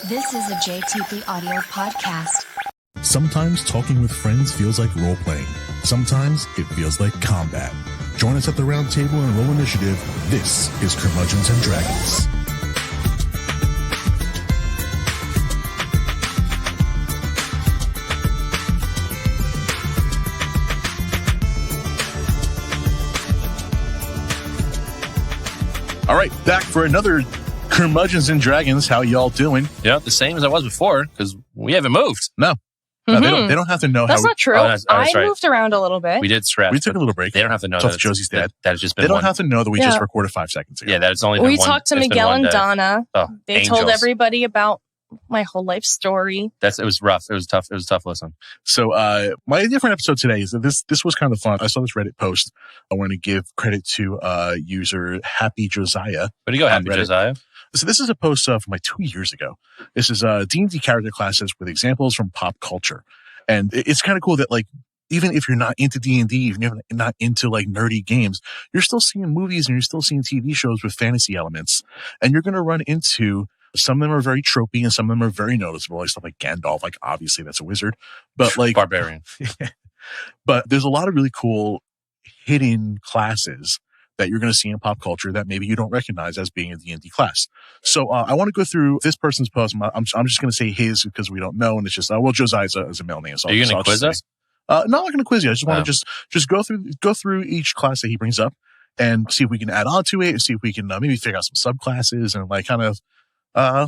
This is a JTP audio podcast. Sometimes talking with friends feels like role-playing. Sometimes it feels like combat. Join us at the round table and roll initiative. This is Curmudgeons and Dragons. All right, back for another Curmudgeons and Dragons. How y'all doing? Yeah, the same as I was before, because we haven't moved. No. They don't have to know That's how not true. that's I right. moved around a little bit. We did scratch. we took a little break. They don't have to know Talked that to Josey's dad. That has just been They don't one. have to know that we Yeah. just recorded 5 seconds ago. Yeah, that's only We been one. talked to it's been Miguel one and day. Donna. Oh, They told angels. everybody about my whole life story. It was rough. It was tough. It was a tough listen. So my different episode today is that this was kind of fun. I saw this Reddit post. I want to give credit to user Happy Josiah. Where do you go, Happy Reddit. Josiah? So this is a post from like 2 years ago. This is D&D character classes with examples from pop culture. And it's kind of cool that like, even if you're not into D&D, even if you're not into like nerdy games, you're still seeing movies and you're still seeing TV shows with fantasy elements. And you're going to run into, some of them are very tropey and some of them are very noticeable, like stuff like Gandalf, like obviously that's a wizard, but like Barbarian. But there's a lot of really cool hidden classes that you're going to see in pop culture that maybe you don't recognize as being a D&D class. So I want to go through this person's post. I'm just going to say his because we don't know, and it's just well, Josiah is a male name. So Are you going to quiz us? No, I'm not going to quiz you. I just want to just go through each class that he brings up and see if we can add on to it, and see if we can maybe figure out some subclasses and like kind of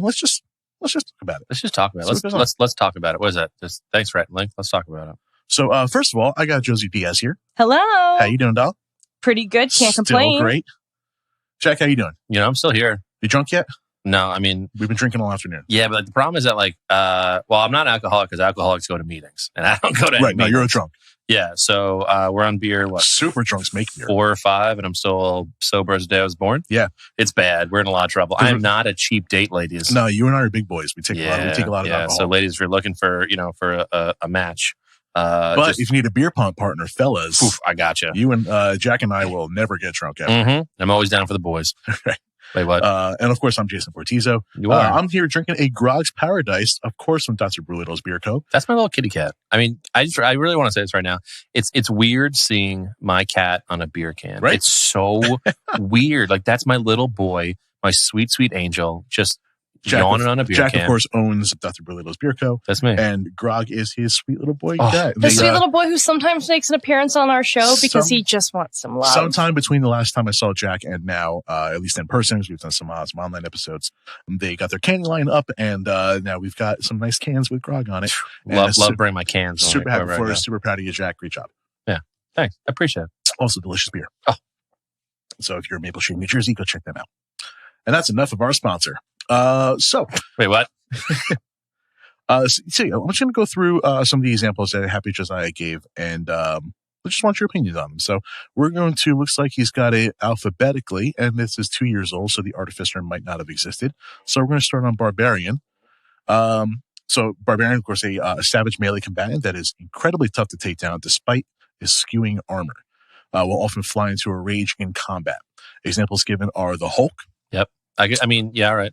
let's just talk about it. Let's just talk about it. Let's talk about it. What is that? Thanks for writing, Link. Let's talk about it. So first of all, I got Josey Diaz here. Hello. How you doing, doll? Pretty good. Can't complain. Still great. Jack, how you doing? I'm still here. You drunk yet? No, I mean, We've been drinking all afternoon. yeah, but the problem is that like, well, I'm not an alcoholic because alcoholics go to meetings and I don't go to any Right. No, meetings. you're a drunk. Yeah, so we're on beer, what, Super drunks make beer. 4 or 5, and I'm still sober as the day I was born. Yeah. It's bad. We're in a lot of trouble. I am not a cheap date, ladies. No, you and I are big boys. We take a lot of alcohol. So ladies, if you're looking for, for a match, but if you need a beer pong partner, fellas, oof, I gotcha. you and Jack and I will never get drunk ever. Mm-hmm. I'm always down for the boys. Right. Wait, what? And of course, I'm Jason Portizo. You are. I'm here drinking a Grog's Paradise, of course, from Dr. Brulito's Beer Co. That's my little kitty cat. I mean, I really want to say this right now. It's weird seeing my cat on a beer can. Right? It's so weird. Like, that's my little boy, my sweet, sweet angel, just yawning on a beer Jack, can. of course, owns Dr. Brulito's Beer Co. That's me. And Grog is his sweet little boy Oh, cat. The sweet little boy who sometimes makes an appearance on our show because he just wants some love. Sometime between the last time I saw Jack and now, at least in person, because we've done some online episodes, they got their candy line up, and now we've got some nice cans with Grog on it. Love bringing my cans. Super happy wherever I for go. us. Super proud of you, Jack. Great job. Yeah, thanks. I appreciate it. Also, delicious beer. Oh. So if you're in Maple Street, New Jersey, go check them out. And that's enough of our sponsor. So Wait, what? I'm just going to go through some of the examples that Happy Josiah gave, and I just want your opinions on them. So we're going to, looks like he's got it alphabetically, and this is 2 years old, so the Artificer might not have existed. So we're going to start on Barbarian. So Barbarian, of course, a savage melee combatant that is incredibly tough to take down despite his skewing armor. Will often fly into a rage in combat. Examples given are the Hulk. Yep. I mean, yeah, all right.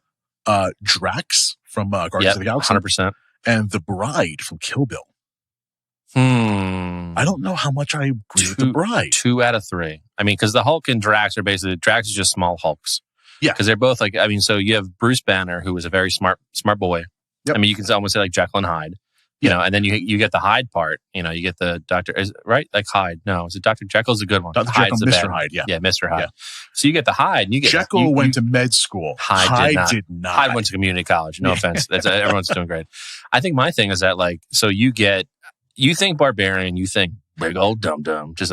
Drax from Guardians of the Galaxy, 100%. and the Bride from Kill Bill. I I don't know how much I agree with the Bride. 2 out of 3. I mean, because the Hulk and Drax are basically, Drax is just small Hulks. Yeah. Because they're both like, I mean, so you have Bruce Banner, who is a very smart boy. Yep. I mean, you can almost say like Jekyll and Hyde. You know, and then you get the Hyde part. You know, you get the Doctor, right? Like Hyde. No, is it Dr. Jekyll's a good one? Dr. Hyde's Jekyll, the Mr. bad Hyde, yeah. Yeah, Mr. Hyde. Yeah. So you get the Hyde, and you get Jekyll went to med school. Hyde did not. Hyde went to community college. No offense. That's everyone's doing great. I think my thing is that like, so you think Barbarian, you think big old dum dum, just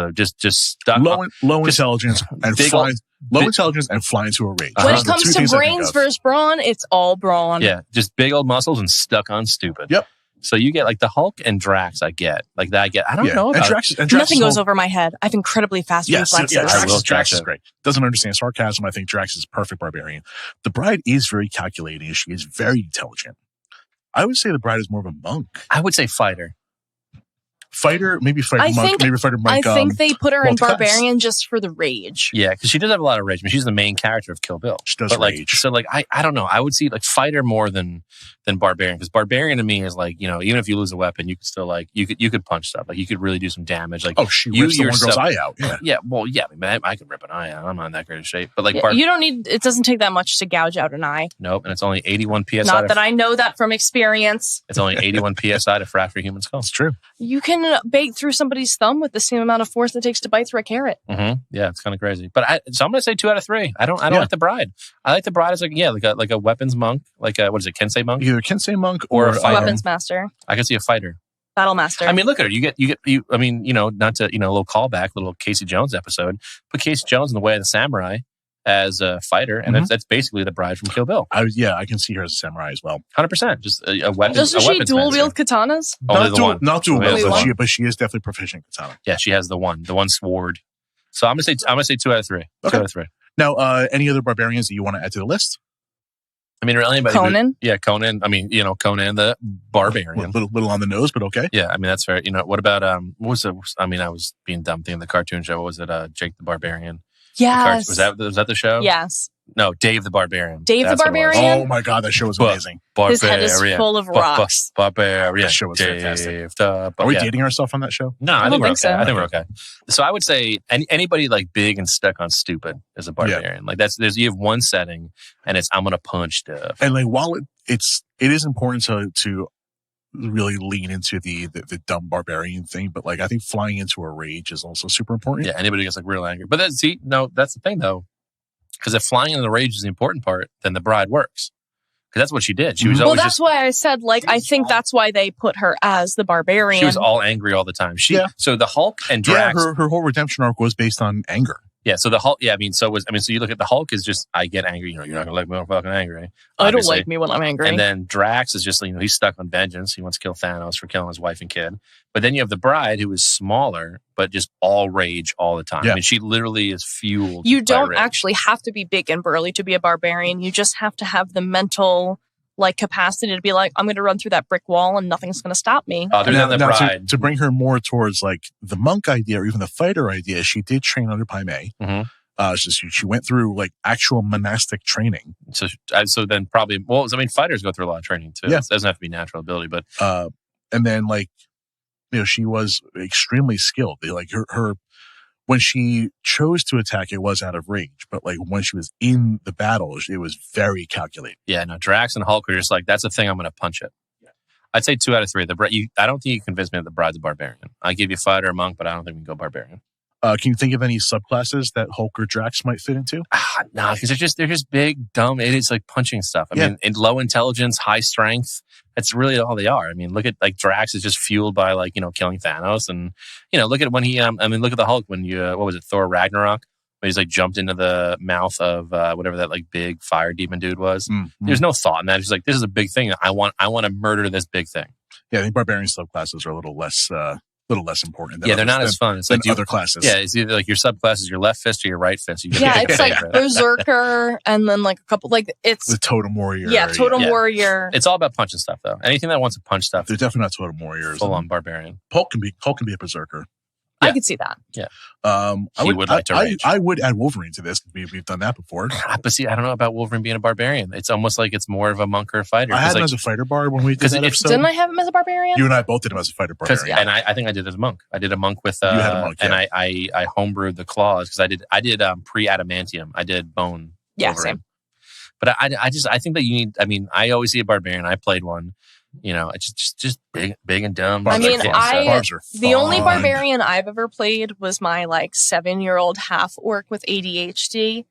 stuck low intelligence and big fly. Low intelligence and fly into a rage. When Those it are the comes two to things I think brains of. versus brawn, it's all brawn. Yeah, just big old muscles and stuck on stupid. Yep. So you get like the Hulk and Drax. I get like that. I don't know and about Drax Nothing goes Hulk- over my head. I have incredibly fast reflexes. Yeah, I will Drax is check it. great. Doesn't understand sarcasm. I think Drax is perfect Barbarian. The Bride is very calculating. She is very intelligent. I would say the Bride is more of a monk. I would say fighter. Fighter, maybe fighter monk, maybe fighter monk. I think they put her in multi-class. barbarian just for the rage. Yeah, because she does have a lot of rage. I mean, she's the main character of Kill Bill. She does but rage. So I don't know. I would see like fighter more than barbarian, because barbarian to me is like, you know, even if you lose a weapon, you could still like you could punch stuff. Like you could really do some damage. Like she rips the one girl's eye out. Yeah. Well, yeah. I mean, I could rip an eye out. I'm not in that great of shape. But like, you don't need. It doesn't take that much to gouge out an eye. Nope, and it's only 81 psi. Not that I know that from experience. It's only 81 psi to fracture a human skull. It's true. You can bait through somebody's thumb with the same amount of force it takes to bite through a carrot. Mm-hmm. Yeah, it's kind of crazy. But so I'm going to say 2 out of 3. I don't like the bride. I like the bride as like a weapons monk, like a, what is it, Kensei monk? Either Kensei monk or a fighter. Weapons master. I can see a fighter. Battle master. I mean, look at her. You I mean, you know, not to, you know, a little callback, little Casey Jones episode. Put Casey Jones in the way of the samurai as a fighter, and that's basically the bride from Kill Bill. I can see her as a samurai as well. 100%. Just a weapon. Doesn't she dual wield katanas? Not dual wield, but she is definitely proficient katana. Yeah, she has the one sword. So I'm gonna say 2 out of 3. Okay. 2 out of 3. Now, any other barbarians that you want to add to the list? I mean, really anybody. Conan. Conan. I mean, you know, Conan the Barbarian. Little on the nose, but okay. Yeah, I mean that's fair. You know, what about what was it? I mean, I was being dumb thinking the cartoon show. What was it? Jake the Barbarian. Yes. Was that the show? Yes. No, Dave the Barbarian. Dave the Barbarian. Oh my god, that show was amazing. His head is full of rocks. Barbarian. That show was fantastic. Are we dating ourselves on that show? No, I think we're okay. so. I think we're okay. So I would say anybody like big and stuck on stupid is a barbarian. Like you have one setting, and it's I'm gonna punch stuff. And like while it is important to really lean into the dumb barbarian thing, but like I think flying into a rage is also super important. Yeah, anybody gets like real angry. But that's the thing though. Because if flying into the rage is the important part, then the bride works. Because that's what she did. She was always that's why I said, like, I think that's why they put her as the barbarian. She was all angry all the time. So the Hulk and Drax. Yeah, her whole redemption arc was based on anger. Yeah, so the Hulk, so you look at the Hulk is just, I get angry. You know, you're not going to like me when I'm fucking angry. I don't like me when I'm angry. And then Drax is just, you know, he's stuck on vengeance. He wants to kill Thanos for killing his wife and kid. But then you have the bride who is smaller, but just all rage all the time. Yeah. I mean, she literally is fueled. You don't actually have to be big and burly to be a barbarian. You just have to have the mental capacity to be like, I'm going to run through that brick wall and nothing's going to stop me. To bring her more towards like the monk idea or even the fighter idea, she did train under Pai Mei. Mm-hmm. She went through like actual monastic training. So then probably, fighters go through a lot of training too. Yeah. It doesn't have to be natural ability, but and then she was extremely skilled. Her when she chose to attack, it was out of rage, but like when she was in the battle, it was very calculated. Yeah, no, Drax and Hulk are just like, that's the thing, I'm going to punch it. Yeah. I'd say 2 out of 3. I don't think you convinced me that the bride's a barbarian. I give you fighter or monk, but I don't think we can go barbarian. Can you think of any subclasses that Hulk or Drax might fit into? No, because they're just big, dumb idiots like punching stuff. I mean, in low intelligence, high strength. That's really all they are. I mean, look at like Drax is just fueled by killing Thanos, and look at when he. Look at the Hulk when what was it, Thor Ragnarok? When he's like jumped into the mouth of whatever that like big fire demon dude was. Mm-hmm. There's no thought in that. He's like, this is a big thing. I want to murder this big thing. Yeah, I think barbarian subclasses are a little less important. They're not as fun. It's like other classes. Yeah, it's either like your subclass is your left fist or your right fist. It's like berserker, and then like a couple it's the totem warrior. Yeah, totem warrior. It's all about punching stuff though. Anything that wants to punch stuff. They're definitely not totem warriors. Full on barbarian. Hulk can be a berserker. Yeah. I could see that. Yeah. I would add Wolverine to this. We've done that before. But see, I don't know about Wolverine being a barbarian. It's almost like it's more of a monk or a fighter. I had him as a fighter barb when we did that episode. Didn't I have him as a barbarian? You and I both did him as a fighter barbarian. And I think I did as a monk. I did a monk with you had a monk, and I homebrewed the claws because I did pre-adamantium. I did bone. Yeah, Wolverine. same. But I think that you need. I mean, I always see a barbarian. I played one. It's just big and dumb. Barbs the only barbarian I've ever played was my 7-year-old half orc with ADHD.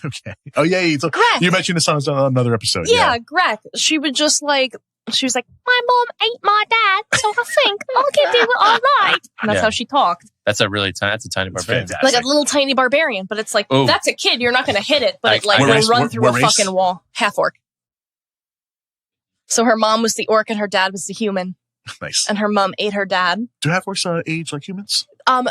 Okay. Oh yeah, you mentioned this on another episode. Yeah, Greg. She was like, my mom ate my dad, so I think I can do it all right. And that's how she talked. That's a tiny barbarian. Fantastic. Like a little tiny barbarian, but it's like, that's a kid. You're not going to hit it, but will run through a fucking wall. Half orc. So her mom was the orc and her dad was the human. Nice. And her mom ate her dad. Do half orcs age like humans?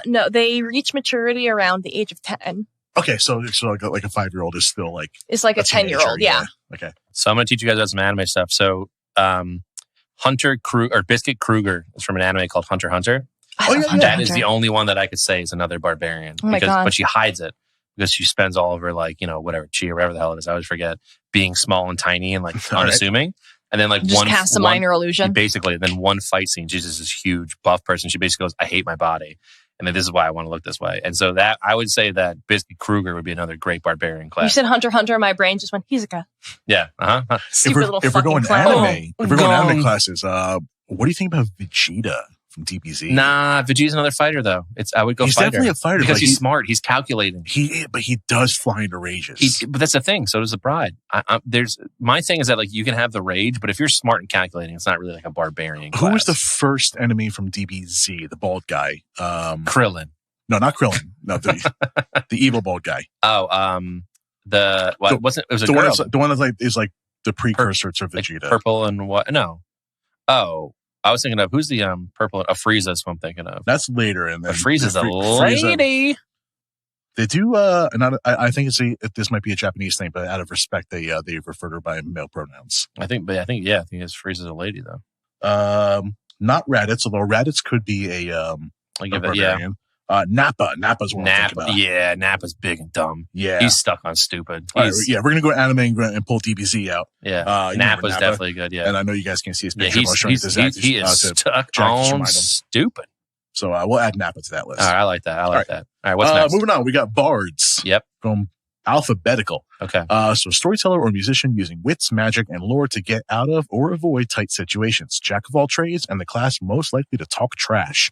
No, they reach maturity around the age of 10. Okay, so like a 5-year-old is still like... It's like a 10-year-old, yeah. Okay. So I'm going to teach you guys about some anime stuff. So Biscuit Kruger is from an anime called Hunter x Hunter. That is the only one that I could say is another barbarian. Oh my God. But she hides it because she spends all of her whatever chi or whatever the hell it is. I always forget, being small and tiny and unassuming. And then just cast a minor illusion. Basically, then one fight scene, she's just this huge buff person. She basically goes, "I hate my body." And then this is why I want to look this way. And so that I would say that Biscuit Kruger would be another great barbarian class. You said Hunter x Hunter, my brain just went, Hizuka. Yeah. Uh-huh. If we're going anime classes, what do you think about Vegeta from DBZ? Nah, Vegeta's another fighter though. I would go he's fighter. Definitely a fighter because he's smart. He's calculating. But he does fly into rages. But that's the thing. So does the bride. My thing is that you can have the rage, but if you're smart and calculating, it's not really like a barbarian class. Who was the first enemy from DBZ? The bald guy. Krillin. No, not Krillin. No, the evil bald guy. Oh, it was a girl. The one that is like the precursor to Vegeta. Like purple and what? No. Oh. I was thinking of who's the purple? Frieza is what I'm thinking of. That's later, and then Frieza's a lady. They do, and I think this might be a Japanese thing, but out of respect, they refer to her by male pronouns. I think Frieza's a lady though. Not Raditz, although Raditz could be a barbarian. Nappa's one. Nappa, yeah, Nappa's big and dumb. Yeah, he's stuck on stupid. We're gonna go anime and pull DBZ out. Yeah, Nappa's definitely good. Yeah, and I know you guys can see his picture. He is stuck on stupid. So we'll add Nappa to that list. All right, I like that. All right, what's next? Moving on, we got bards. Yep, from alphabetical. Okay. So storyteller or musician using wits, magic, and lore to get out of or avoid tight situations. Jack of all trades and the class most likely to talk trash.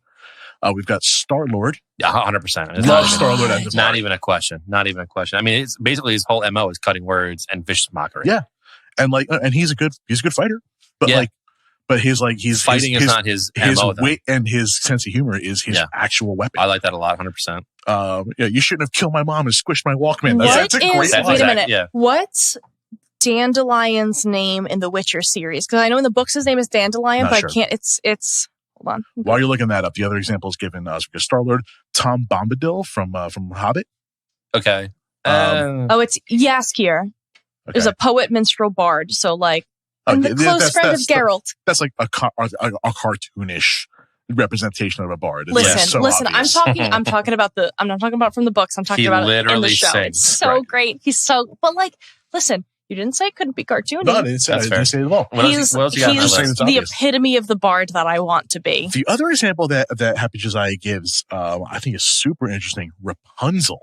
We've got Star-Lord. Yeah, 100%. Love Star-Lord as a Not even a question. I mean, it's basically his whole MO is cutting words and vicious mockery. Yeah. And and he's a good fighter. But he's fighting is not his MO. His wit and his sense of humor is his actual weapon. I like that a lot, 100%. You shouldn't have killed my mom and squished my Walkman. That's a great line. Wait a minute. Yeah. What's Dandelion's name in the Witcher series? Because I know in the books his name is Dandelion, but I can't. It's. Hold on. While you're looking that up, the other example is given us because Star-Lord, Tom Bombadil from Hobbit. Okay. It's Jaskier. Okay. There's a poet, minstrel, bard. So and the close friend of Geralt. That's like a cartoonish representation of a bard. Listen. Obvious. I'm talking about I'm not talking about from the books. I'm talking about it in the show. Sings. It's so great. He's so. But listen. You didn't say it couldn't be cartoony. No, I didn't say it at all. He's the epitome of the bard that I want to be. The other example that Happy Josiah gives, I think is super interesting. Rapunzel.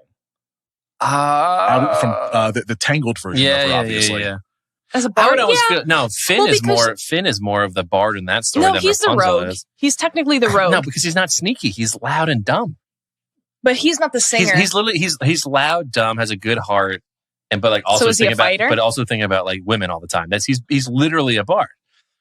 From the Tangled version of her, obviously. Yeah. As a bard, Finn is more of the bard in that story than he's Rapunzel the rogue. is. He's technically the rogue. No, because he's not sneaky. He's loud and dumb. But he's not the singer. He's literally he's loud, dumb, has a good heart. But also thinking about women all the time. He's literally a bard.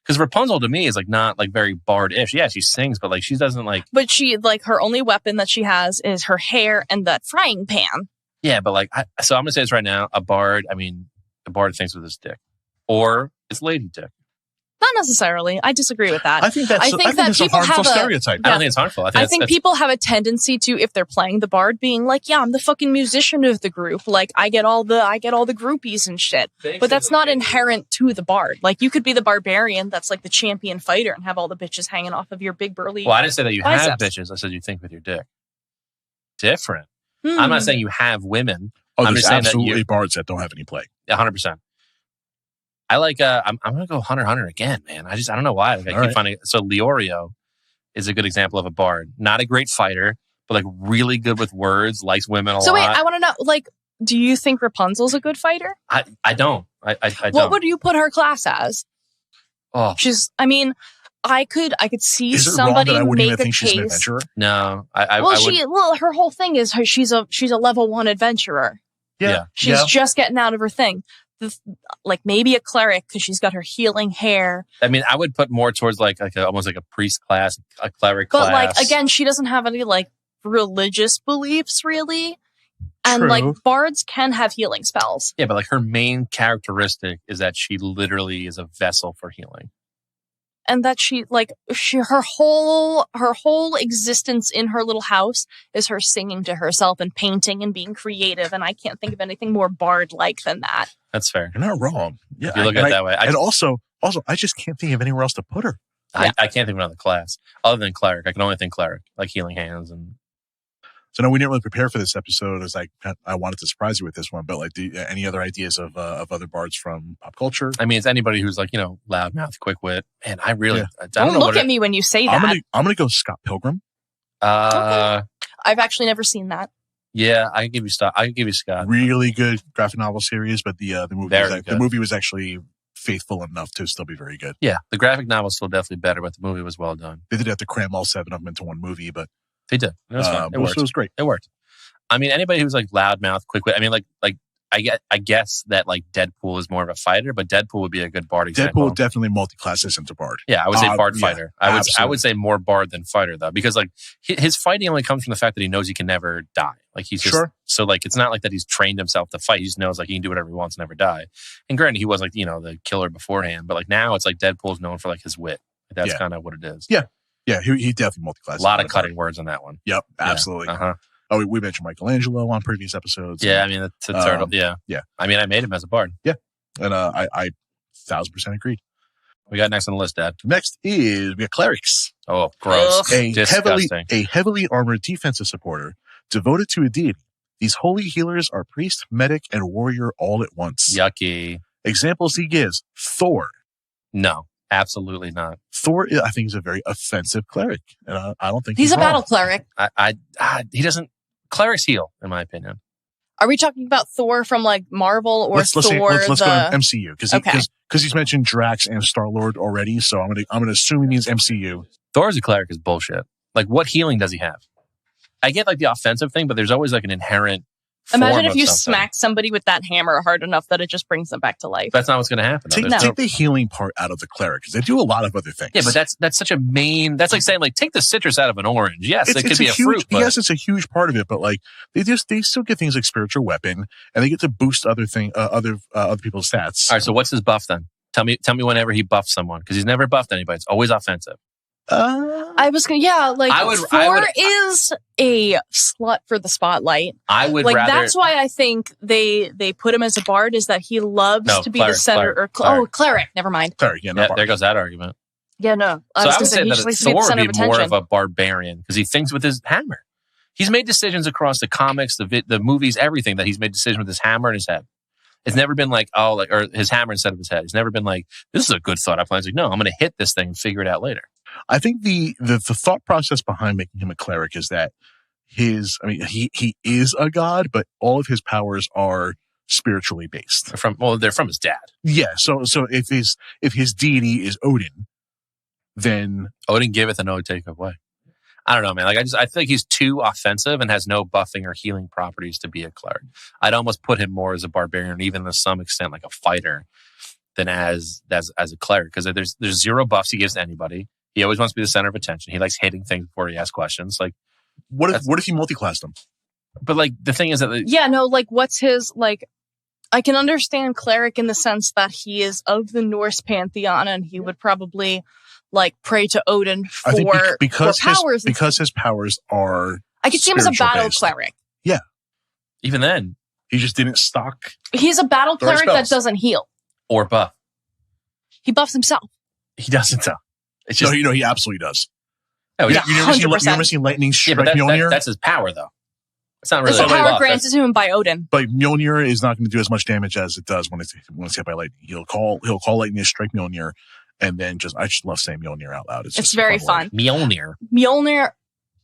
Because Rapunzel to me is not very bard-ish. Yeah, she sings, but she doesn't But she her only weapon that she has is her hair and that frying pan. Yeah, but so I'm gonna say this right now: a bard. I mean, a bard thinks with his dick, or it's lady dick. Not necessarily. I disagree with that. I think that people have a stereotype. I don't think it's harmful. I think people have a tendency to, if they're playing the bard, being I'm the fucking musician of the group. I get all the groupies and shit. But that's not inherent to the bard. You could be the barbarian that's the champion fighter and have all the bitches hanging off of your big burly. Well, I didn't say that you biceps. have bitches. I said you think with your dick. Different. I'm not saying you have women. I'm just saying absolutely bards that don't have any play. 100%. I I'm gonna go Hunter x Hunter again, man. I don't know why. I keep finding so Leorio is a good example of a bard. Not a great fighter, but really good with words, likes women a lot. So wait, I want to know, do you think Rapunzel's a good fighter? I don't. I don't. What would you put her class as? Oh, I could see somebody make a case. No, her whole thing is she's a level 1 adventurer. Yeah. She's just getting out of her thing. Maybe a cleric because she's got her healing hair. I mean, I would put more towards almost like a priest class, a cleric class. But again, she doesn't have any religious beliefs really. And True. Bards can have healing spells. Yeah, but her main characteristic is that she literally is a vessel for healing. And that her whole existence in her little house is her singing to herself and painting and being creative. And I can't think of anything more bard-like than that. That's fair. You're not wrong. Yeah, if you look at it that way. And also, I just can't think of anywhere else to put her. I can't think of another class other than cleric. I can only think cleric, like healing hands and. So no, we didn't really prepare for this episode. As I wanted to surprise you with this one, but like, any other ideas of other bards from pop culture? I mean, it's anybody who's like loudmouth, quick wit. Man, I really I don't know look at me when you say that. I'm gonna go Scott Pilgrim. Okay. I've actually never seen that. Yeah, I can give you Scott. Really good graphic novel series, but the movie was actually faithful enough to still be very good. Yeah, the graphic novel is still definitely better, but the movie was well done. They did have to cram all 7 of them into one movie, but they did. It was fun. It was great. It worked. I mean, anybody who's like loudmouth, quick wit. I mean, like I guess that like Deadpool is more of a fighter, but Deadpool would be a good bard example. Deadpool definitely multi-classes into bard. Yeah, I would say bard fighter. Yeah, I would say more bard than fighter though, because like his fighting only comes from the fact that he knows he can never die. Like he's just so like it's not like that he's trained himself to fight. He just knows like he can do whatever he wants and never die. And granted, he was like the killer beforehand, but like now it's like Deadpool's known for like his wit. Like, that's kind of what it is. Yeah, he definitely multi-classes. A lot of cutting words on that one. Yep, absolutely. Yeah. Oh, we mentioned Michelangelo on previous episodes. Yeah, I mean, it's a turtle. Yeah. I mean, I made him as a bard. Yeah, and I 1,000% agreed. We got next on the list, Dad. Next we got clerics. Oh, gross! Disgusting. A heavily armored defensive supporter devoted to a deity. These holy healers are priest, medic, and warrior all at once. Yucky. Examples he gives: Thor. No, absolutely not. Thor, I think, is a very offensive cleric, and I don't think he's a wrong. battle cleric. He doesn't. Clerics heal, in my opinion. Are we talking about Thor from like Marvel or let's Thor? Let's go to MCU because he's mentioned Drax and Star-Lord already. So I'm gonna assume he means MCU. Thor as a cleric is bullshit. Like, what healing does he have? I get like the offensive thing, but there's always like an inherent. Imagine if you smack somebody with that hammer hard enough that it just brings them back to life. That's not what's going to happen. Take the healing part out of the cleric because they do a lot of other things. Yeah, but that's such a main. That's like saying like take the citrus out of an orange. Yes, it could be a fruit. But yes, it's a huge part of it, but like they still get things like spiritual weapon, and they get to boost other people's stats. All right, so what's his buff then? Tell me whenever he buffs someone because he's never buffed anybody. It's always offensive. I was gonna, Thor is a slut for the spotlight. I would like rather, that's why I think they put him as a bard is that he loves to be the center cleric. Never mind. Cleric, there goes that argument. Yeah, no. I would say that Thor would be more of a barbarian because he thinks with his hammer. He's made decisions across the comics, the movies, everything that he's made decisions with his hammer in his head. It's never been like, or his hammer instead of his head. It's never been like, this is a good thought. I plan. It's like, no, I'm going to hit this thing and figure it out later. I think the thought process behind making him a cleric is that he is a god, but all of his powers are spiritually based. They're from his dad. Yeah. So if his deity is Odin, then Odin giveth and Odin taketh away. I don't know, man. Like I think he's too offensive and has no buffing or healing properties to be a cleric. I'd almost put him more as a barbarian, even to some extent like a fighter, than as a cleric because there's zero buffs he gives to anybody. He always wants to be the center of attention. He likes hitting things before he asks questions. Like, what if he multi-classed them? But like the thing is that what's his like? I can understand cleric in the sense that he is of the Norse pantheon, and he would probably like pray to Odin for powers. Because his powers are. I could see him as a battle cleric. Yeah. Even then, he just didn't stock. He's a battle cleric that doesn't heal or buff. He buffs himself. He doesn't though. It's just, no, he absolutely does. No, you never seen lightning strike Mjolnir? That's his power, though. It's not really. That's the power granted to him by Odin. But Mjolnir is not going to do as much damage as it does when it's hit by lightning. He'll call lightning to strike Mjolnir, and then I just love saying Mjolnir out loud. It's very fun. Mjolnir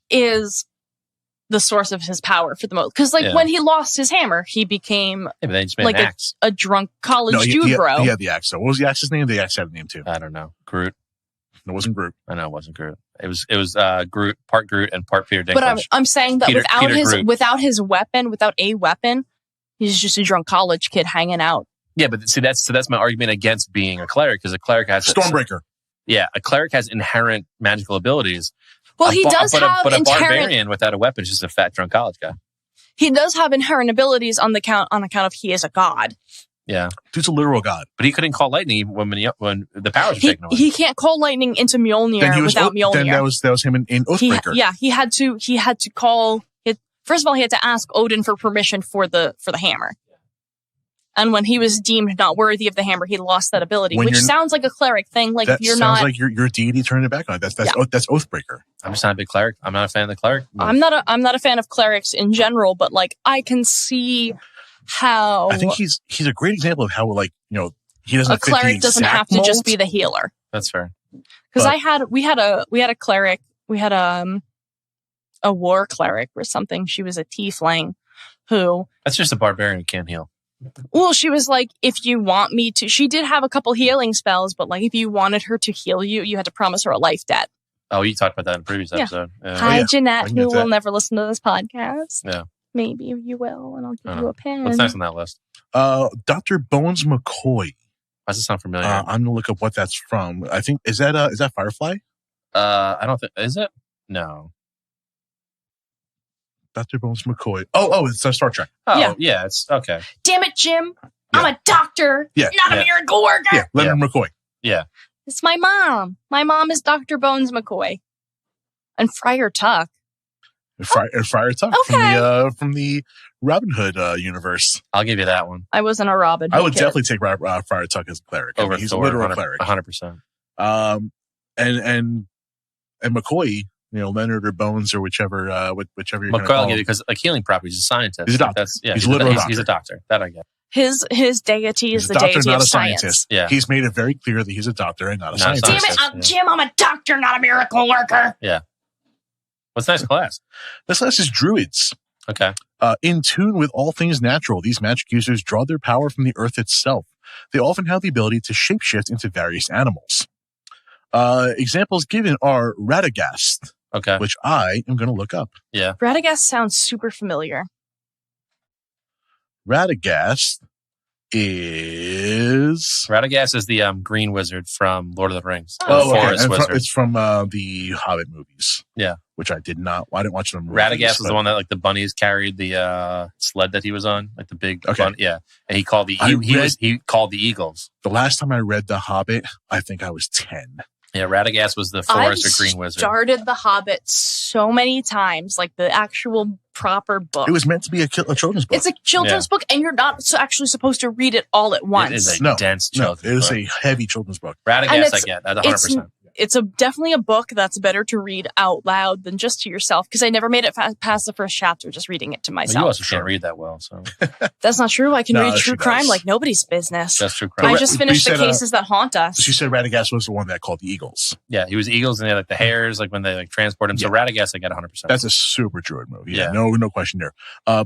is the source of his power for the most. Because when he lost his hammer, he became like a drunk college dude bro. He had the axe. So what was the axe's name? The axe had a name too. I don't know. Groot. It wasn't Groot. I know it wasn't Groot. It was Groot, part Groot and part Peter Dinklage. But I'm saying that without his weapon, without a weapon, he's just a drunk college kid hanging out. Yeah, but see that's my argument against being a cleric because a cleric has Stormbreaker. A cleric has inherent magical abilities. Well, he does have but a barbarian without a weapon is just a fat drunk college guy. He does have inherent abilities on account of he is a god. Yeah. Dude's a literal god. But he couldn't call lightning even when the powers were taken away. He can't call lightning into Mjolnir without Mjolnir. Then that was him in Oathbreaker. He had to call it. First of all, he had to ask Odin for permission for the hammer. And when he was deemed not worthy of the hammer, he lost that ability, which sounds like a cleric thing. Like that if you're sounds not, like your deity turning it back on. That's Oathbreaker. I'm just not a big cleric. I'm not a fan of the cleric. I'm not a fan of clerics in general, but like I can see how I think he's a great example of how he doesn't. A cleric doesn't have to just be the healer. That's fair. Because we had a cleric, we had a war cleric or something. She was a tiefling who. That's just a barbarian who can't heal. Well, she was like, if you want me to, she did have a couple healing spells, but like if you wanted her to heal you, you had to promise her a life debt. Oh, you talked about that in a previous episode. Yeah. Hi, Jeanette, who will never listen to this podcast. Yeah. Maybe you will, and I'll give you a pen. What's next on that list? Dr. Bones McCoy. Why does it sound familiar? I'm gonna look up what that's from. I think is that Firefly? I don't think is it. No. Dr. Bones McCoy. Oh, it's Star Trek. Oh, yeah, it's okay. Damn it, Jim! I'm a doctor, not a miracle worker. Yeah, Leonard McCoy. Yeah, it's my mom. My mom is Dr. Bones McCoy, and Friar Tuck. Friar Tuck from the Robin Hood universe. I'll give you that one. I wasn't a Robin Hood I would kid. definitely take Friar Tuck as a cleric. Over he's Thor, a literal cleric. 100%. And McCoy, Leonard or Bones or whichever you're McCoy, going to call him. because like healing properties, he's a scientist. He's a doctor. He's a doctor. That I get. His deity is the doctor, deity not of a science. scientist. Yeah. He's made it very clear that he's a doctor and not a scientist. Damn it, Jim, I'm a doctor, not a miracle worker. Yeah. What's next class? This class is druids. Okay. In tune with all things natural, these magic users draw their power from the earth itself. They often have the ability to shapeshift into various animals. Examples given are Radagast, which I am going to look up. Yeah. Radagast sounds super familiar. Radagast is the green wizard from Lord of the Rings. Forest wizard. It's from the Hobbit movies. Yeah. Which I didn't watch them. Radagast was the one that like the bunnies carried the sled that he was on, like the big bunny. Yeah. And he called he called the eagles. The last time I read The Hobbit, I think I was 10. Yeah, Radagast was the forest or green wizard. I started The Hobbit so many times, like the actual proper book. It was meant to be a children's book. It's a children's book, and you're not actually supposed to read it all at once. It is a dense children's book. It is a heavy children's book. Radagast, I get. That's 100%. It's definitely a book that's better to read out loud than just to yourself, because I never made it past the first chapter just reading it to myself. Well, you also can't read that well, so. That's not true. I can read true crime like nobody's business. That's true crime. I just finished the cases that haunt us. She said Radagast was the one that called the eagles. Yeah, he was eagles, and they had like the hairs, like when they like transport him. So Radagast, I got 100%. That's a super druid movie. Yeah, no question there.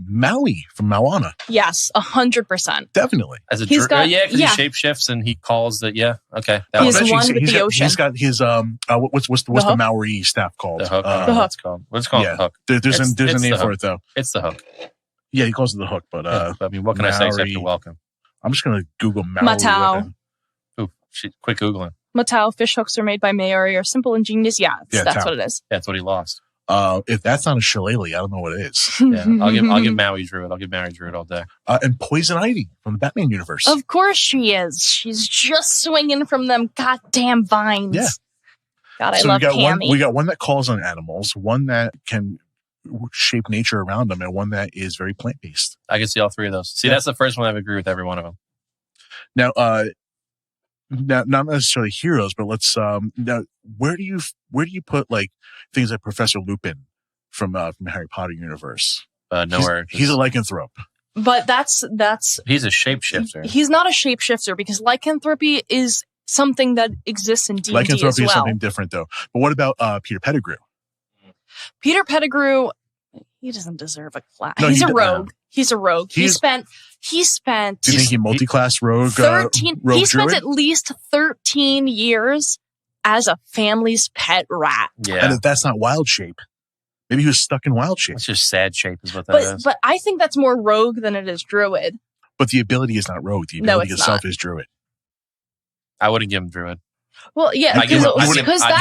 Maui from Moana. Yes, 100%. Definitely. As a druid, because he shapeshifts and he calls the okay. He's one with the ocean. He's got his what's the Maori staff called? The hook. The hook. It's called. What's called the hook? There's a name for it though. It's the hook. Yeah, he calls it the hook, but I mean, what can I say except you're welcome? I'm just gonna Google Maori. Matau. Ooh, quick Googling. Matau fish hooks are made by Maori are simple and ingenious. That's what it is. That's what he lost. If that's not a shillelagh, I don't know what it is. Yeah, I'll give Maui Druid. I'll give Maui Druid all day. And Poison Ivy from the Batman universe. Of course she is. She's just swinging from them goddamn vines. Yeah. God, I love Cammy. We got one that calls on animals, one that can shape nature around them, and one that is very plant-based. I can see all three of those. See, that's the first one I agree with every one of them. Now, not necessarily heroes, but let's now where do you put like things like Professor Lupin from Harry Potter universe? Nowhere. He's a lycanthrope. But that's he's a shapeshifter. He's not a shapeshifter because lycanthropy is something that exists in D&D lycanthropy as well. is something different though. But what about Peter Pettigrew? Peter Pettigrew, he doesn't deserve a class. No, he's a rogue. He's a rogue. He spent. Do you think he multi-class rogue? 13. Rogue he spent druid? at least 13 years as a family's pet rat. Yeah, and if that's not wild shape, maybe he was stuck in wild shape. It's just sad shape, is what that is. But I think that's more rogue than it is druid. But the ability is not rogue. The ability itself is druid. I wouldn't give him druid. Well, yeah, you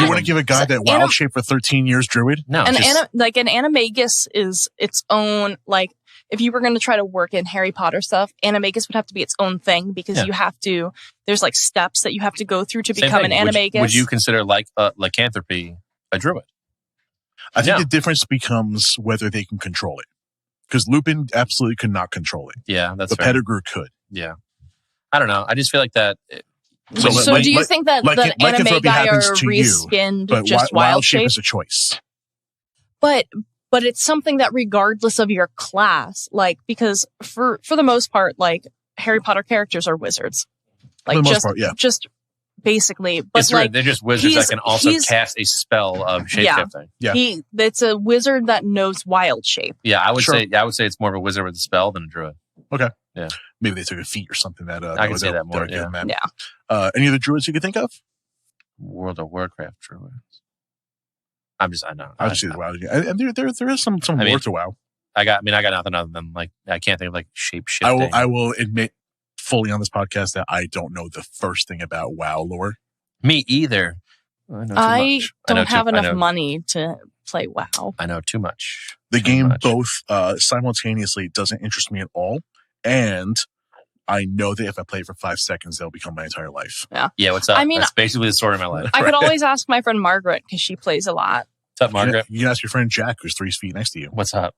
wouldn't give a guy that wild shape for 13 years druid? No, an animagus is its own, like, if you were going to try to work in Harry Potter stuff, animagus would have to be its own thing because you have to, there's like steps that you have to go through to become an animagus. Would you consider lycanthropy a druid? I think the difference becomes whether they can control it. Because Lupin absolutely could not control it. Yeah, that's but fair. Pettigrew could. Yeah. I don't know. I just feel like that. So do you think that the anime guy are happens to you, reskinned but just wild shape? is a choice. But it's something that regardless of your class, like, because for the most part, like, Harry Potter characters are wizards. Like, for the most part, yeah. Just basically. But it's like, right. They're just wizards that can also cast a spell of shapeshifting. Yeah. It's a wizard that knows wild shape. Yeah, I would say it's more of a wizard with a spell than a druid. Okay. Yeah. Maybe they took a feat or something that I can see that more. Yeah. Any other druids you could think of? World of Warcraft druids. I know. I would see the WoW. And there is some more to WoW. I got nothing other than like I can't think of like shape shifting. I will admit fully on this podcast that I don't know the first thing about WoW lore. Me either. I don't have enough money to play WoW. I know too much. The game both simultaneously doesn't interest me at all, and I know that if I play it for 5 seconds, that'll become my entire life. Yeah, what's up? I mean, that's basically the story of my life. I could always ask my friend Margaret because she plays a lot. What's up, Margaret? You can ask your friend Jack, who's 3 feet next to you. What's up?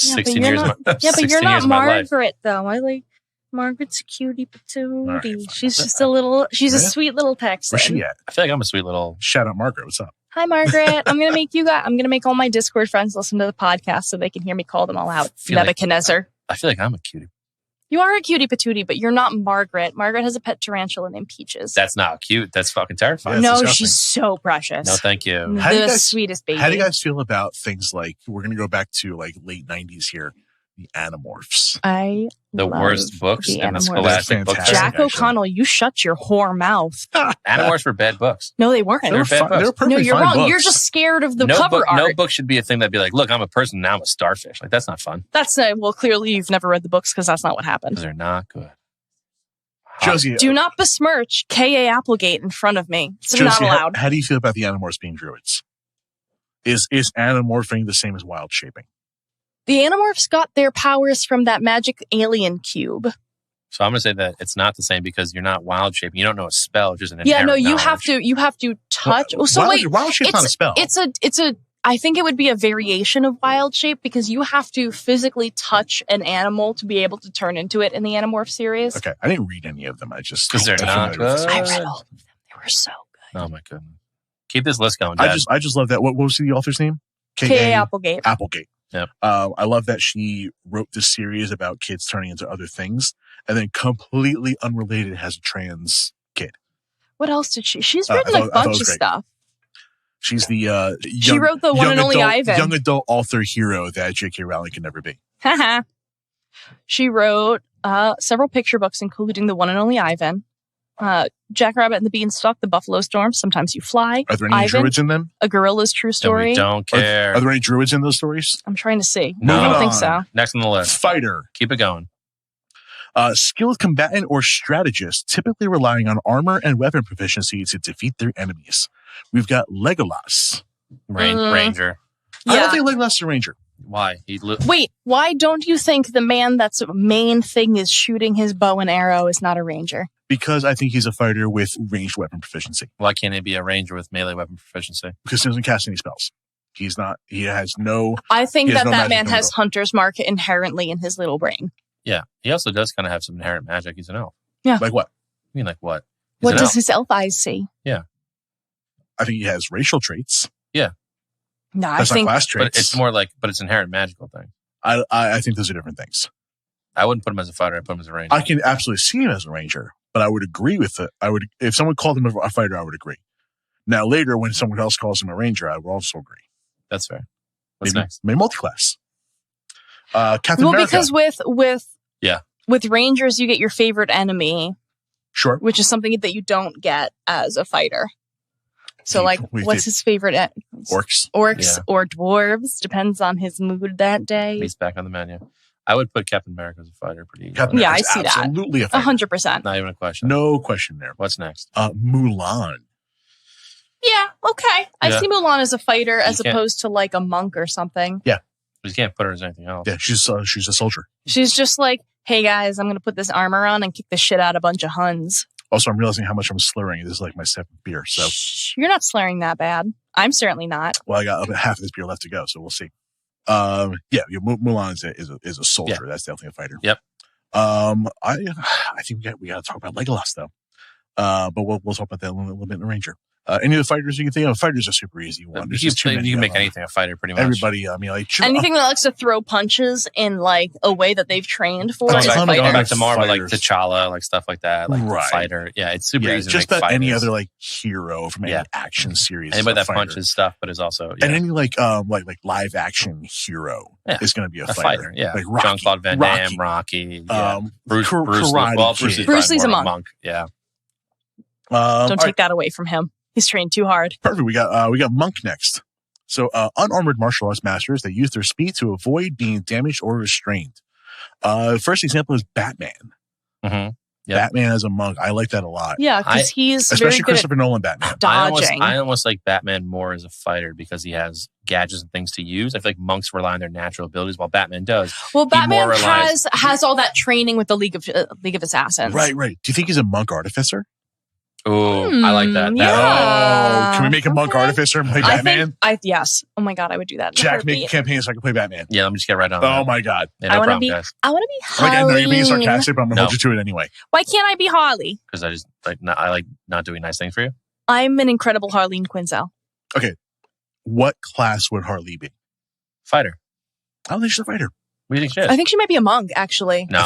Yeah, 16 years. but you're not Margaret, though. I like Margaret's a cutie patootie. Right, she's just a little. She's a sweet little Texan. Where's she at? I feel like I'm a sweet little. Shout out, Margaret. What's up? Hi, Margaret. I'm gonna make all my Discord friends listen to the podcast so they can hear me call them all out. Nebuchadnezzar. I feel like I'm a cutie. You are a cutie patootie, but you're not Margaret. Margaret has a pet tarantula named Peaches. That's not cute. That's fucking terrifying. Yeah, no, disgusting. she's so precious. No, thank you. The sweetest baby. How do you guys feel about things like, we're going to go back to like late 90s here, the Animorphs? The worst books in the Scholastic book. Jack O'Connell, you shut your whore mouth. Animorphs were bad books. No, they weren't. They're bad books. No, you're wrong. Books. You're just scared of the cover art. No book should be a thing that'd be like, look, I'm a person, now I'm a starfish. Like, that's not fun. That's well, clearly you've never read the books because that's not what happened. They're not good. Josey, do not besmirch K.A. Applegate in front of me. It's Josey, not allowed. How do you feel about the Animorphs being druids? Is Animorphing the same as wild shaping? The Animorphs got their powers from that magic alien cube. So I'm going to say that it's not the same because you're not wild shaping. You don't know a spell, just an inherent you knowledge. have to touch. Wild shape's not a spell. I think it would be a variation of wild shape because you have to physically touch an animal to be able to turn into it in the Animorph series. Okay, I didn't read any of them. Because they're not good. I read all of them. They were so good. Oh my goodness. Keep this list going, Dad. I just love that. What was the author's name? K.A. Applegate. Applegate. Yep. I love that she wrote this series about kids turning into other things, and then completely unrelated has a trans kid. What else did she? She's written a bunch of stuff. She's the she wrote the one and only Ivan, young adult author hero that J.K. Rowling can never be. She wrote several picture books, including the one and only Ivan, Jack Rabbit and the Beanstalk, The Buffalo Storm, Sometimes You Fly. Are there any druids in them? A Gorilla's True Story. We don't care. Are there any druids in those stories? I'm trying to see. No. I don't think so. Next on the list. Fighter. Keep it going. Skilled combatant or strategist, typically relying on armor and weapon proficiency to defeat their enemies. We've got Legolas. Ranger. I don't think Legolas is a ranger. Why? Wait, why don't you think the man that's main thing is shooting his bow and arrow is not a ranger? Because I think he's a fighter with ranged weapon proficiency. Why can't he be a ranger with melee weapon proficiency? Because he doesn't cast any spells. He's not. He has no. I think that no man has hunter's mark inherently in his little brain. Yeah, he also does kind of have some inherent magic. He's an elf. Yeah. Like what? I mean, like what? What does his elf eyes see? Yeah. I think he has racial traits. Yeah. No, That's not class traits. But it's more like, but it's inherent magical thing. I think those are different things. I wouldn't put him as a fighter. I'd put him as a ranger. I can absolutely see him as a ranger, but I would agree with it. If someone called him a fighter, I would agree. Now later, when someone else calls him a ranger, I would also agree. That's fair. What's next? Maybe multi-class. Captain America. Because with rangers, you get your favorite enemy. Sure. Which is something that you don't get as a fighter. So, what's his favorite? Orcs. Orcs or dwarves. Depends on his mood that day. He's back on the menu. I would put Captain America as a fighter pretty easily. I see that. Absolutely a fighter. 100%. Not even a question. No question there. What's next? Mulan. Yeah, okay. I see Mulan as a fighter as opposed to like a monk or something. Yeah. But you can't put her as anything else. Yeah, she's a soldier. She's just like, hey guys, I'm going to put this armor on and kick the shit out of a bunch of Huns. Also, I'm realizing how much I'm slurring. This is like my 7th beer. So you're not slurring that bad. I'm certainly not. Well, I got about half of this beer left to go, so we'll see. Mulan is a soldier. Yeah. That's definitely a fighter. Yep. I think we got to talk about Legolas though. But we'll talk about that a little bit in the Ranger. Any of the fighters you can think of? Fighters are super easy. One. You can make anything a fighter, pretty much. Everybody, I mean, like anything that likes to throw punches in like a way that they've trained for. Going is a fighter. back to Marvel, like T'Challa, like stuff like that, like the fighter. Yeah, it's super easy. Just to make about fighters. any other like hero from any action series. Anybody that punches stuff, but is also and any like live action hero is going to be a fighter. Yeah, like Rocky, Jean-Claude Van Damme, Rocky. Bruce Bruce Lee's a monk. Yeah. Don't take that away from him. He's trained too hard. Perfect. We got Monk next. So unarmored martial arts masters that use their speed to avoid being damaged or restrained. First example is Batman. Mm-hmm. Yep. Batman as a monk. I like that a lot. Yeah, because he's especially very good Christopher Nolan Batman. Dodging. I almost like Batman more as a fighter because he has gadgets and things to use. I feel like monks rely on their natural abilities, while Batman does. Well, Batman has all that training with the League of Assassins. Right. Do you think he's a monk artificer? Oh, I like that. Yeah. Can we make a monk artificer and play Batman? Yes. Oh my god, I would do that. Jack, make a campaign so I can play Batman. Yeah, let me just get right on that. Oh my god. Yeah, no problem, guys. I want to be Harley. Like, I know you're being sarcastic, but I'm going to hold you to it anyway. Why can't I be Harley? Because I like not doing nice things for you. I'm an incredible Harleen Quinzel. Okay. What class would Harley be? Fighter. I don't think she's a fighter. What do you think she is? I think she might be a monk, actually. No, I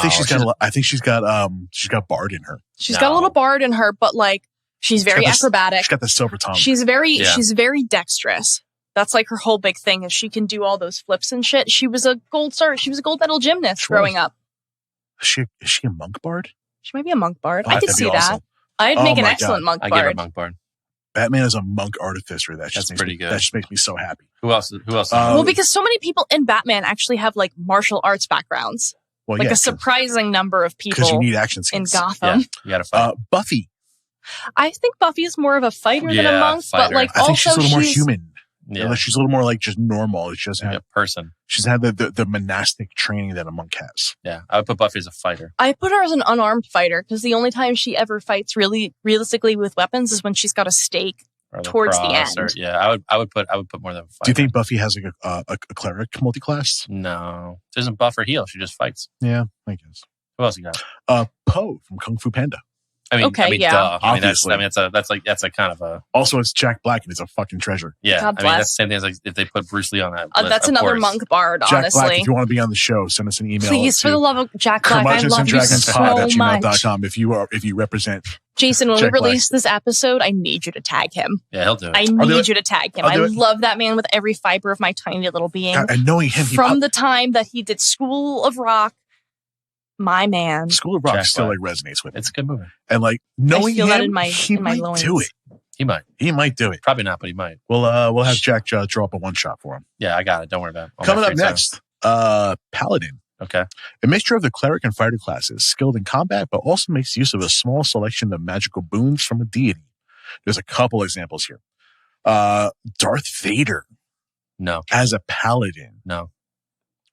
think she's got bard in her. She's got a little bard in her, but like she's very acrobatic. She's got the silver tongue. She's very dexterous. That's like her whole big thing is she can do all those flips and shit. She was a gold medal gymnast growing up. Is she a monk bard? She might be a monk bard. Oh, I could see that. I'd make an excellent monk bard. I get a monk bard. Batman is a monk artificer. That's pretty good. That just makes me so happy. Who else? Well, because so many people in Batman actually have like martial arts backgrounds. Well, like a surprising number of people. Because you need action scenes in Gotham. Yeah, you gotta fight. Buffy. I think Buffy is more of a fighter than a monk, but like I think she's a little more human. Yeah. She's a little more like just normal. She doesn't have a person. She's had the monastic training that a monk has. Yeah, I would put Buffy as a fighter. I put her as an unarmed fighter because the only time she ever fights really realistically with weapons is when she's got a stake towards the end. I would put more than a fighter. Do you think Buffy has like a cleric multi-class? No, she doesn't buff or heal. She just fights. Yeah, I guess. Who else you got? Po from Kung Fu Panda. Duh. Obviously. That's like kind of a. Also, it's Jack Black and it's a fucking treasure. Yeah, that's the same thing as like if they put Bruce Lee on that. List, that's another monk bard. Jack honestly, Black, if you want to be on the show, send us an email. Please, for the love of Jack Black, I love you so much. If you represent Jason, when we release this episode, I need you to tag him. Yeah, he'll do it. I need you to tag him. I love that man with every fiber of my tiny little being. And knowing him from the time that he did School of Rock. My man. School of Rock still like resonates with me. It's a good movie. And like knowing him, he might do it. He might do it. Probably not, but he might. We'll have Jack draw up a one shot for him. Yeah, I got it. Don't worry about it. Coming up next, Paladin. Okay. A mixture of the cleric and fighter classes, skilled in combat, but also makes use of a small selection of magical boons from a deity. There's a couple examples here. Darth Vader. No. As a paladin. No.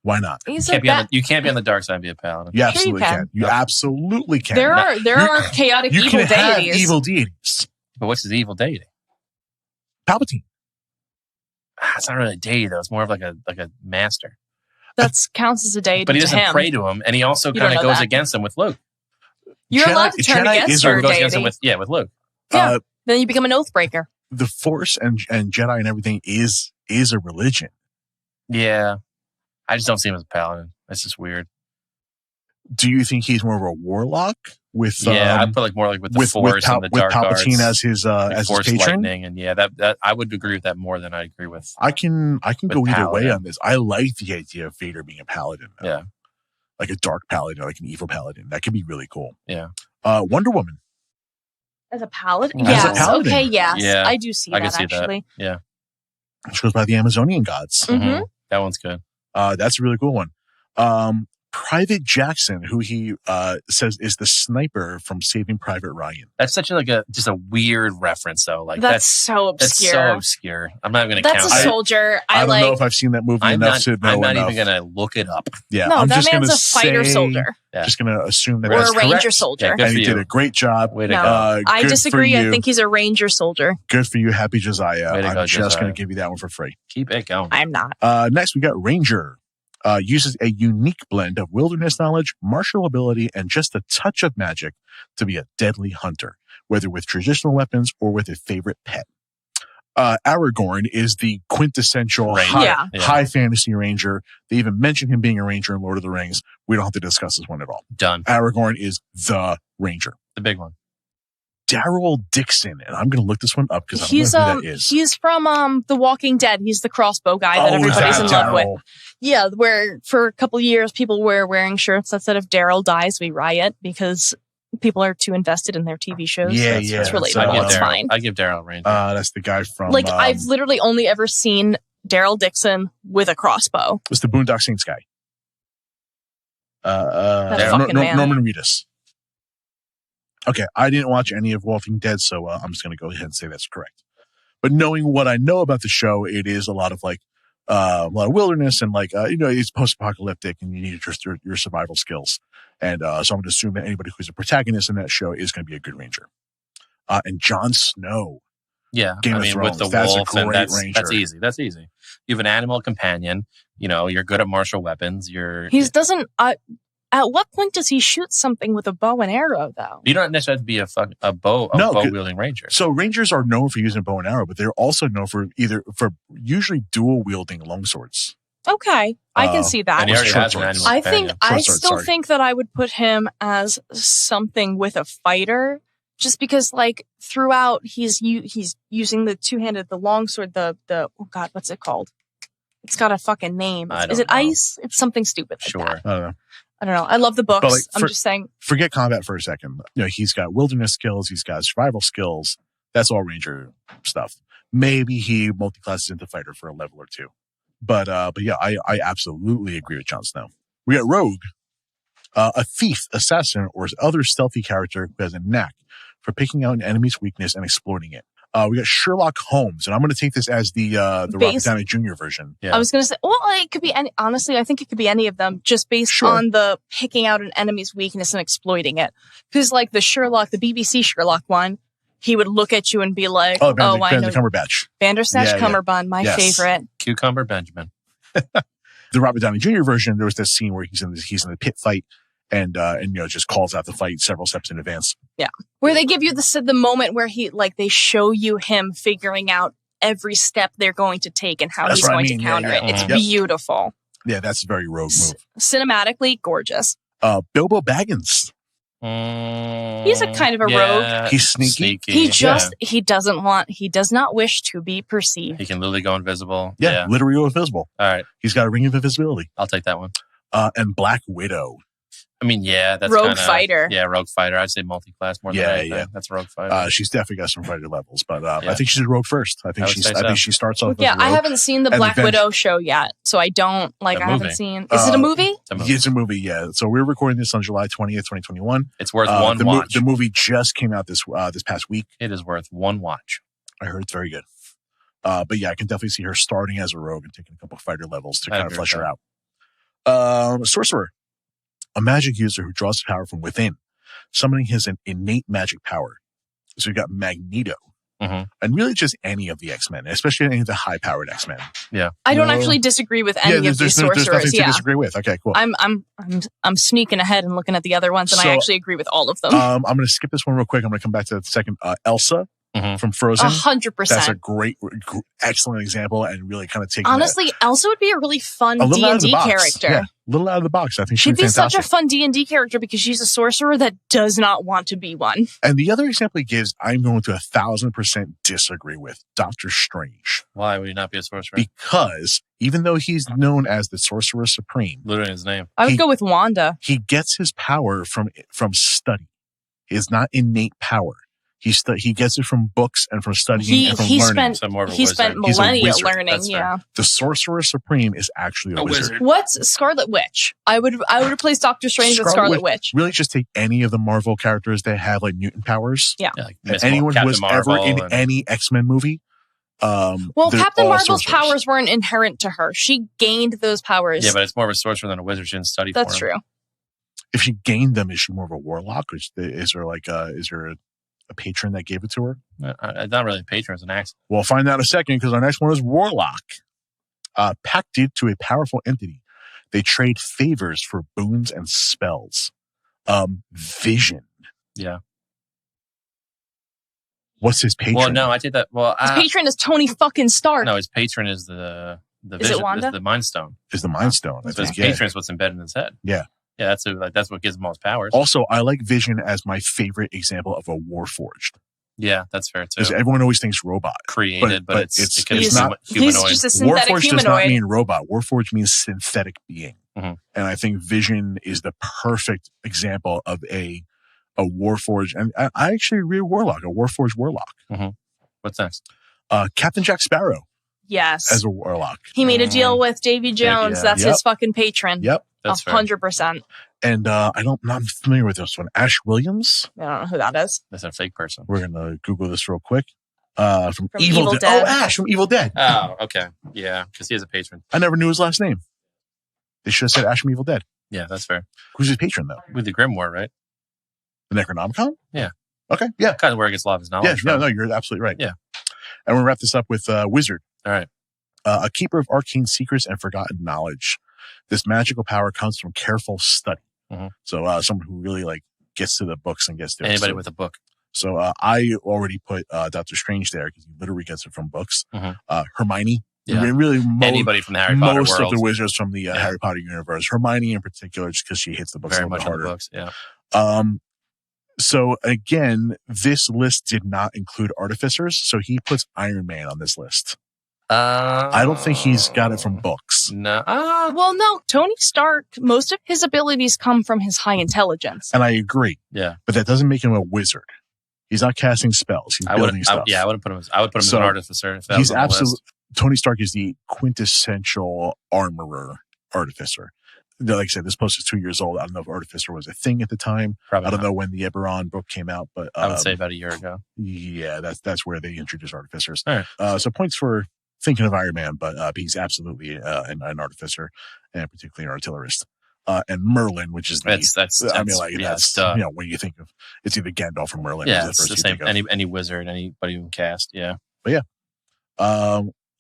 Why not? You can't be on the dark side and be a paladin. You absolutely can. You absolutely can. There are chaotic evil deities. You can have evil deities. But what's his evil deity? Palpatine. It's not really a deity though. It's more of like a master. That counts as a deity. But he doesn't pray to him, and he also kind of goes against him with Luke. You're allowed to turn against your deity. With Luke. Yeah. Then you become an oath breaker. The Force and Jedi and everything is a religion. Yeah. I just don't see him as a paladin. That's just weird. Do you think he's more of a warlock? I'd put more like with the Force and the Dark Palpatine arts, as his patron. Lightning, and that I would agree with that more than I agree with. I can go either way on this. I like the idea of Vader being a paladin. Yeah, like a dark paladin, like an evil paladin. That could be really cool. Yeah. Wonder Woman as a paladin. Yes. As a paladin. Okay. Yes. Yeah. I do see that actually. That. Yeah. She goes by the Amazonian gods. Mm-hmm. That one's good. That's a really cool one. Private Jackson, who he says is the sniper from Saving Private Ryan. That's such just a weird reference, though. Like that's so obscure. That's so obscure. I'm not even going to count. That's a soldier. I don't know if I've seen that movie enough to know. I'm not enough. even going to look it up. Yeah, no, I'm that just man's a fighter say, soldier. Yeah. Just going to assume that or that's a ranger correct. soldier. And he did a great job. Way to go. I disagree. I think he's a ranger soldier. Good for you, Happy Josiah. I'm just Josiah. going to give you that one for free. Keep it going. I'm not. Next, we got Ranger. Uses a unique blend of wilderness knowledge, martial ability, and just a touch of magic to be a deadly hunter, whether with traditional weapons or with a favorite pet. Aragorn is the quintessential high fantasy ranger. They even mention him being a ranger in Lord of the Rings. We don't have to discuss this one at all. Done. Aragorn is the ranger. The big one. Daryl Dixon, and I'm going to look this one up because I don't know who that is. He's from The Walking Dead. He's the crossbow guy that everybody's in love with. Yeah, where for a couple of years people were wearing shirts that said if Daryl dies, we riot because people are too invested in their TV shows. Yeah, It's relatable. It's fine. I give Daryl a ranger. That's the guy from... I've literally only ever seen Daryl Dixon with a crossbow. It's the Boondock Saints guy. Man. Norman Reedus. Okay, I didn't watch any of Walking Dead, so I'm just going to go ahead and say that's correct. But knowing what I know about the show, it is a lot of a lot of wilderness and it's post-apocalyptic and you need just your survival skills. And so I'm going to assume that anybody who's a protagonist in that show is going to be a good ranger. And Jon Snow. Yeah, Game of Thrones. with the wolf, and that's easy. That's easy. You have an animal companion. You're good at martial weapons. At what point does he shoot something with a bow and arrow, though? You don't necessarily have to be a bow wielding ranger. So rangers are known for using a bow and arrow, but they're also known for usually dual wielding longswords. Okay, I can see that. And he already has an animal companion. I still think that I would put him as something with a fighter, just because throughout he's using the two-handed, the longsword, the oh god, what's it called? It's got a fucking name. Is it ice? It's something stupid like that. I don't know. I love the books. I'm just saying. Forget combat for a second. He's got wilderness skills. He's got survival skills. That's all ranger stuff. Maybe he multi-classes into fighter for a level or two. But yeah, I absolutely agree with Jon Snow. We got Rogue, a thief, assassin, or other stealthy character who has a knack for picking out an enemy's weakness and exploiting it. We got Sherlock Holmes, and I'm going to take this as the Robert Downey Jr. version. Yeah. I was going to say, it could be any. Honestly, I think it could be any of them, just based on the picking out an enemy's weakness and exploiting it. Because the BBC Sherlock one, he would look at you and be like, I know Cumberbatch, Bandersnatch Cumberbund, my favorite, Cucumber Benjamin. The Robert Downey Jr. version, there was this scene where he's in the pit fight. And just calls out the fight several steps in advance. Yeah, where they give you the moment where they show you him figuring out every step they're going to take and how he's going to counter it. It's beautiful. Yeah, that's a very Rogue move. Cinematically gorgeous. Bilbo Baggins. He's a kind of a rogue. He's sneaky. He does not wish to be perceived. He can literally go invisible. Yeah, literally go invisible. All right, he's got a ring of invisibility. I'll take that one. And Black Widow. That's rogue fighter. Yeah, rogue fighter. I'd say multi-class more than anything. Yeah. That's rogue fighter. She's definitely got some fighter levels, but I think she's a rogue first. I think she starts off. Yeah, I haven't seen the Black Widow show yet, so I don't I haven't seen. Is it a movie? It's a movie. Yeah. So we're recording this on July 20th, 2021. It's worth one watch. The movie just came out this past week. It is worth one watch. I heard it's very good. But yeah, I can definitely see her starting as a rogue and taking a couple of fighter levels to kind of flesh her out. Sorcerer. A magic user who draws power from within, summoning his innate magic power. So you've got Magneto, and really just any of the X-Men, especially any of the high-powered X-Men. Yeah, I don't actually disagree with any of these sorcerers. There's nothing to disagree with. Okay, cool. I'm sneaking ahead and looking at the other ones, and I actually agree with all of them. I'm going to skip this one real quick. I'm going to come back to the second. Elsa. From Frozen. 100%. That's a great, excellent example and really kind of taking Honestly, Elsa would be a really fun D&D character. Yeah, a little out of the box. I think she'd be fantastic. Such a fun D&D character because she's a sorcerer that does not want to be one. And the other example he gives, I'm going to 1,000% disagree with. Doctor Strange. Why would he not be a sorcerer? Because even though he's known as the Sorcerer Supreme. Literally his name. I would go with Wanda. He gets his power from study. It's not innate power. He gets it from books and from studying and from learning. He spent millennia learning. Yeah, the Sorcerer Supreme is actually a wizard. What's Scarlet Witch? I would replace Doctor Strange with Scarlet Witch. Really, just take any of the Marvel characters that have mutant powers. Yeah, anyone who was ever in any X-Men movie. Captain Marvel's powers weren't inherent to her. She gained those powers. Yeah, but it's more of a sorcerer than a wizard. She didn't study. That's true. If she gained them, is she more of a warlock? Or is there a patron that gave it to her? Not really a patron, it's an accident. We'll find out in a second because our next one is Warlock. Pacted to a powerful entity. They trade favors for boons and spells. Vision. Yeah. What's his patron? Well, no, I did that. Well, His patron is Tony fucking Stark. No, his patron is the Is vision. it Wanda? Is the Mind Stone. Is the Mind Stone. So his patron is what's embedded in his head. Yeah. Yeah, that's what gives him all his powers. Also, I like Vision as my favorite example of a Warforged. Yeah, that's fair too. Because everyone always thinks robot. Created, but it could be not humanoid. He's just a synthetic Warforged humanoid. does not mean robot. Warforged means synthetic being. Mm-hmm. And I think Vision is the perfect example of a Warforged. And I actually agree with Warlock, a Warforged Warlock. Mm-hmm. What's next? Captain Jack Sparrow. Yes. As a Warlock. He made a deal with Davy Jones. That's his fucking patron. Yep. That's 100%. And I'm not familiar with this one. Ash Williams. I don't know who that is. That's a fake person. We're gonna Google this real quick. From Evil Dead. Oh, Ash from Evil Dead. Oh, okay. Yeah, because he has a patron. I never knew his last name. They should have said Ash from Evil Dead. Yeah, that's fair. Who's his patron though? With the Grimoire, right? The Necronomicon? Yeah. Okay. Yeah. Kind of where he gets a lot of his knowledge. Yeah. No, you're absolutely right. Yeah. And we'll wrap this up with Wizard. All right. A keeper of arcane secrets and forgotten knowledge. This magical power comes from careful study. Mm-hmm. So someone who really gets to the books and gets to anybody with a book. So I already put Doctor Strange there because he literally gets it from books. Mm-hmm. Hermione. Yeah. Really, anybody from the Harry Potter most world. of the wizards from the Harry Potter universe. Hermione in particular, just because she hits the books very a little much bit harder. in the books. Yeah. So again, this list did not include artificers, so he puts Iron Man on this list. I don't think he's got it from books. No. Well, no. Tony Stark, most of his abilities come from his high intelligence. And I agree. Yeah. But that doesn't make him a wizard. He's not casting spells. He's building stuff. I wouldn't put him as an artificer. If that he's was on the absolutely. list. Tony Stark is the quintessential armorer artificer. Like I said, this post is 2 years old. I don't know if artificer was a thing at the time. Probably I don't not. know when the Eberron book came out, but I would say about a year ago. Yeah, that's where they introduced artificers. All right. So points for thinking of Iron Man, but he's absolutely an artificer and particularly an artillerist. And Merlin, which is that's when you think of it's either Gandalf or Merlin. Yeah, it's the same. Any wizard, anybody who can cast. Yeah, but yeah.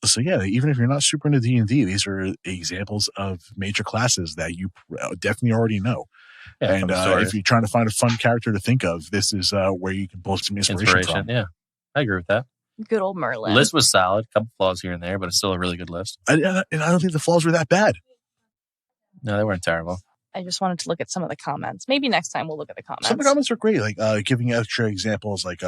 So yeah, even if you're not super into D&D, these are examples of major classes that you definitely already know. Yeah, and if you're trying to find a fun character to think of, this is where you can pull some inspiration from. Yeah, I agree with that. Good old Merlin. The list was solid. A couple flaws here and there, but it's still a really good list. And I don't think the flaws were that bad. No, they weren't terrible. I just wanted to look at some of the comments. Maybe next time we'll look at the comments. Some of the comments are great, like giving extra examples, like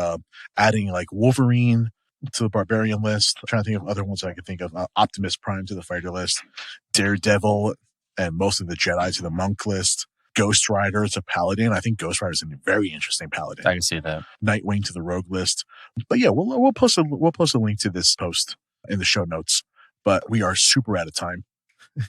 adding like Wolverine to the Barbarian list. I'm trying to think of other ones I could think of. Optimus Prime to the Fighter list. Daredevil and most of the Jedi to the Monk list. Ghost Rider to Paladin. I think Ghost Rider is a very interesting Paladin. I can see that. Nightwing to the Rogue list. But yeah, we'll post a link to this post in the show notes. But we are super out of time.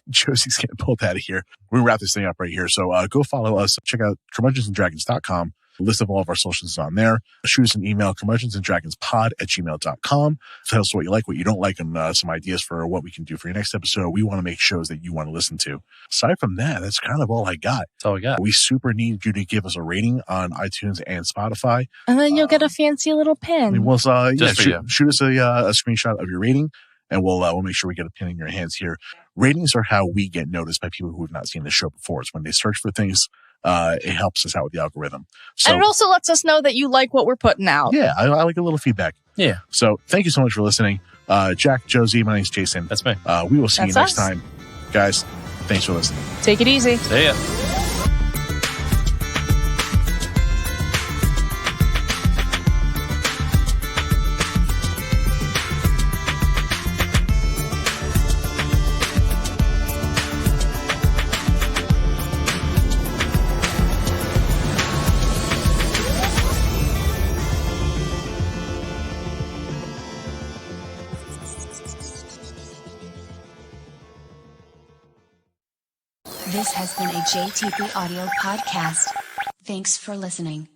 Josey's getting pulled out of here. We'll wrap this thing up right here. So go follow us. Check out curmudgeonsanddragons.com. The list of all of our socials is on there. Shoot us an email, curmudgeonsanddragonspod@gmail.com. Tell us what you like, what you don't like, and some ideas for what we can do for your next episode. We want to make shows that you want to listen to. Aside from that, that's kind of all I got. That's all we got. We super need you to give us a rating on iTunes and Spotify. And then you'll get a fancy little pin. Shoot us a screenshot of your rating, and we'll make sure we get a pin in your hands here. Ratings are how we get noticed by people who have not seen the show before. It's when they search for things. It helps us out with the algorithm. So, and it also lets us know that you like what we're putting out. Yeah, I like a little feedback. Yeah. So thank you so much for listening. Jack, Josey, my name's Jason. That's me. We will see you next time. Guys, thanks for listening. Take it easy. See ya. This has been a JTP Audio podcast. Thanks for listening.